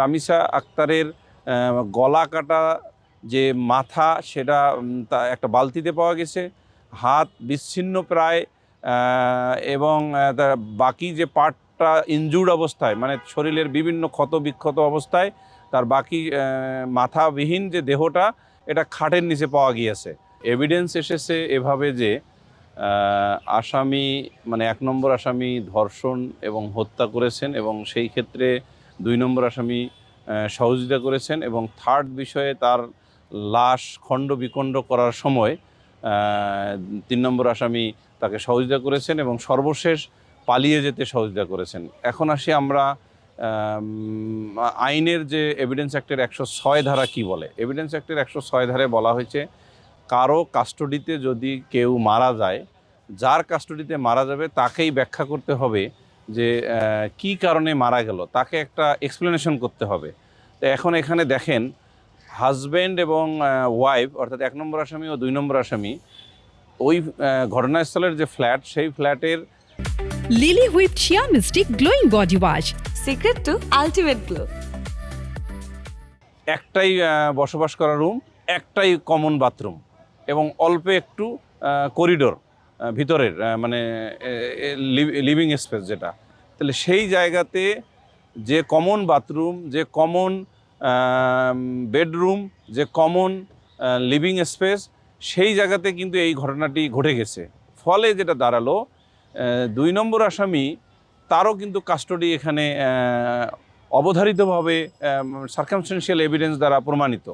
রামিসা আক্তারের গলা কাটা যে মাথা সেটা একটা বালতিতে পাওয়া গেছে, হাত বিচ্ছিন্ন প্রায়, এবং তার বাকি যে পার্টটা ইনজুর্ড অবস্থায়, মানে শরীরের বিভিন্ন ক্ষত বিক্ষত অবস্থায় তার বাকি মাথাবিহীন যে দেহটা এটা খাটের নিচে পাওয়া গিয়েছে। এভিডেন্স এসেছে এভাবে যে আসামি মানে ১ নম্বর আসামি ধর্ষণ এবং হত্যা করেছেন এবং সেই ক্ষেত্রে ২ নম্বর আসামি সহযোগিতা করেছেন এবং থার্ড বিষয়ে তার লাশ খণ্ড বিখণ্ড করার সময় ৩ নম্বর আসামি তাকে সহযোগিতা করেছেন এবং সর্বশেষ পালিয়ে যেতে সহযোগিতা করেছেন। এখন আসি আমরা আইনের যে এভিডেন্স অ্যাক্টের ১০৬ ধারা কি বলে। এভিডেন্স অ্যাক্টের ১০৬ ধারায় বলা হয়েছে, কারো কাস্টডিতে যদি কেউ মারা যায়, যার কাস্টডিতে মারা যাবে তাকেই ব্যাখ্যা করতে হবে যে কি কারণে মারা গেল, তাকে একটা এক্সপ্লেনেশন করতে হবে। তো এখন এখানে দেখেন, হাজব্যান্ড এবং ওয়াইফ অর্থাৎ ১ নম্বর আসামি ও ২ নম্বর আসামি ওই ঘটনাস্থলের যে ফ্ল্যাট, সেই ফ্ল্যাটের লিলি হুইপ চিয়া মিস্টি glowing body wash, secret two ultimate glow. একটাই বসবাস করা রুম, একটাই কমন বাথরুম এবং অল্প একটু করিডোর ভিতরের, মানে লিভিং স্পেস যেটা। তাহলে সেই জায়গাতে যে কমন বাথরুম, যে কমন বেডরুম, যে কমন লিভিং স্পেস, সেই জায়গাতে কিন্তু এই ঘটনাটি ঘটে গেছে। ফলে যেটা দাঁড়ালো, ২ নম্বর আসামি তারও কিন্তু কাস্টডি এখানে অবধারিতভাবে সার্কামস্টেন্সিয়াল এভিডেন্স দ্বারা প্রমাণিত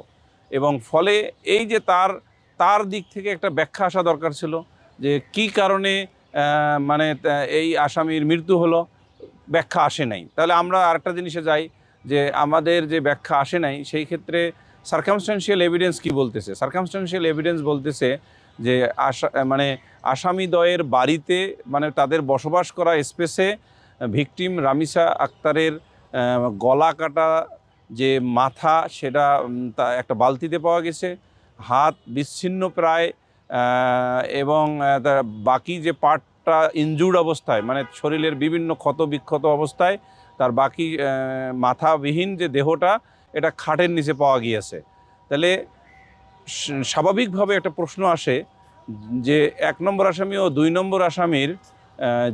এবং ফলে এই যে তার দিক থেকে একটা ব্যাখ্যা আসা দরকার ছিল যে কি কারণে মানে এই আসামির মৃত্যু হলো, ব্যাখ্যা আসে নাই। তাহলে আমরা আরেকটা জিনিসে যাই যে আমাদের যে ব্যাখ্যা আসে নাই সেই ক্ষেত্রে সার্কামস্টেন্সিয়াল এভিডেন্স কি বলতেছে। সার্কামস্টেন্সিয়াল এভিডেন্স বলতেছে যে আসামিদ্বয়ের বাড়িতে, মানে তাদের বসবাস করা স্পেসে ভিকটিম রামিসা আক্তারের গলা কাটা যে মাথা সেটা একটা বালতিতে পাওয়া গেছে, হাত বিচ্ছিন্ন প্রায়, এবং তার বাকি যে পার্টটা ইনজুর্ড অবস্থায়, মানে শরীরের বিভিন্ন ক্ষত বিক্ষত অবস্থায় তার বাকি মাথাবিহীন যে দেহটা এটা খাটের নিচে পাওয়া গিয়েছে। তাহলে স্বাভাবিকভাবে একটা প্রশ্ন আসে যে ১ নম্বর আসামি ও ২ নম্বর আসামির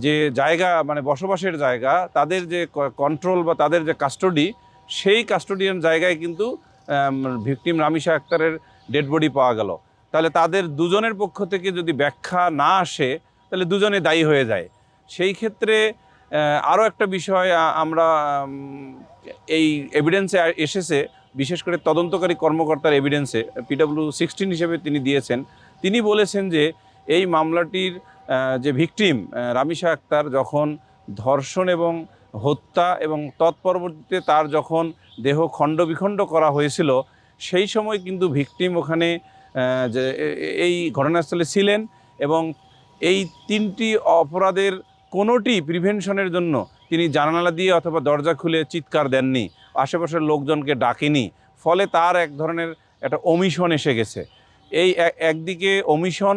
যে জায়গা, মানে বসবাসের জায়গা, তাদের যে কন্ট্রোল বা তাদের যে কাস্টডি, সেই কাস্টোডিয়ান জায়গায় কিন্তু ভিকটিম রামিসা আক্তারের ডেড বডি পাওয়া গেল। তাহলে তাদের দুজনের পক্ষ থেকে যদি ব্যাখ্যা না আসে তাহলে দুজনে দায়ী হয়ে যায়। সেই ক্ষেত্রে আরও একটা বিষয় আমরা এই এভিডেন্সে এসেছে, বিশেষ করে তদন্তকারী কর্মকর্তার এভিডেন্সে PW16 হিসেবে তিনি দিয়েছেন। তিনি বলেছেন যে এই মামলাটির যে ভিকটিম রামিসা আক্তার যখন ধর্ষণ এবং হত্যা এবং তৎপরবর্তীতে তার যখন দেহ খণ্ড বিখণ্ড করা হয়েছিল, সেই সময় কিন্তু ভিকটিম ওখানে যে এই ঘটনাস্থলে ছিলেন এবং এই ৩টি অপরাধের কোনোটি প্রিভেনশনের জন্য তিনি জানালা দিয়ে অথবা দরজা খুলে চিৎকার দেননি, আশেপাশের লোকজনকে ডাকেনি। ফলে তার এক ধরনের একটা ওমিশন এসে গেছে। এই একদিকে ওমিশন,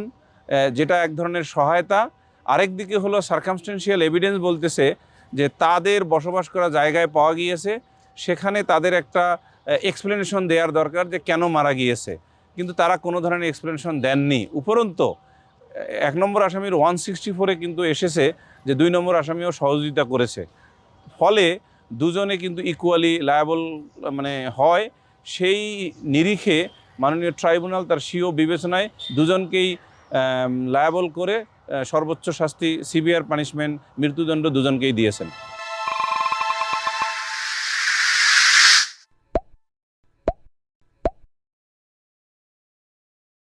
যেটা এক ধরনের সহায়তা, আরেক দিকে হলো সার্কামস্টেন্সিয়াল এভিডেন্স বলতেছে যে তাদের বসবাস করা জায়গায় পাওয়া গিয়েছে, সেখানে তাদের একটা এক্সপ্লেনেশন দেওয়ার দরকার যে কেন মারা গিয়েছে, কিন্তু তারা কোনো ধরনের এক্সপ্লেনেশন দেননি। উপরন্ত ১ নম্বর আসামির 164-এ কিন্তু এসেছে যে ২ নম্বর আসামিও সহযোগিতা করেছে। ফলে দুজনে কিন্তু ইকুয়ালি লায়াবল মানে হয়। সেই নিরিখে মাননীয় ট্রাইব্যুনাল তার স্বীয় বিবেচনায় দুজনকেই লায়াবল করে সর্বোচ্চ শাস্তি, সিভিয়ার পানিশমেন্ট, মৃত্যুদণ্ড দুজনকেই দিয়েছেন।